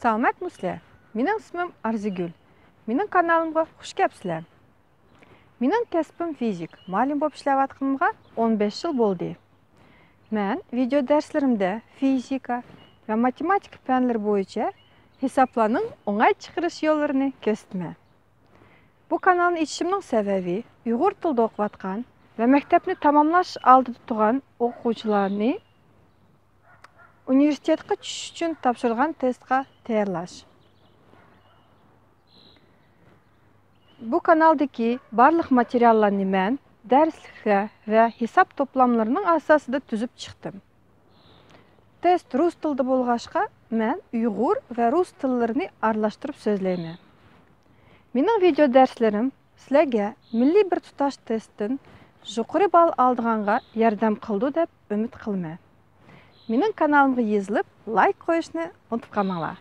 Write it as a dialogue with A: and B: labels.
A: Саламат мусля. Менің ismim Arzigül. Менің каналымға хуш кепсілер. Менің кәсіпім физик. Малим боп ішләп атқанымға 15 жыл болды. Мен видео дәрслерімде физика ve matematik fənləri boyunca hesaplanın оңай çıxırış yollarını göstərmə. Bu kanalın içişiminin səbəbi Uyğur tildə oxub atqan və məktəbini tamamlaş aldıda tuğan oxucularını universitetə düşüş üçün tapşırılğan testə tayarlaş. Bu kanaldaki barlıq materiallarını mən dərslikə və hesap toplamlarının asasında düzüb çıxdım. Test rus tildə bolğaşqa mən Uyğur və rus tillərini arlaşdırıb sözləyimə. Mening video dərslərim sizlərə milli bir tutaş testin yuqori bal aldığanğa yardam qıldı deb ümid qılma. Mening kanalimga yazılıb like qo'yishni unutib qolmanglar.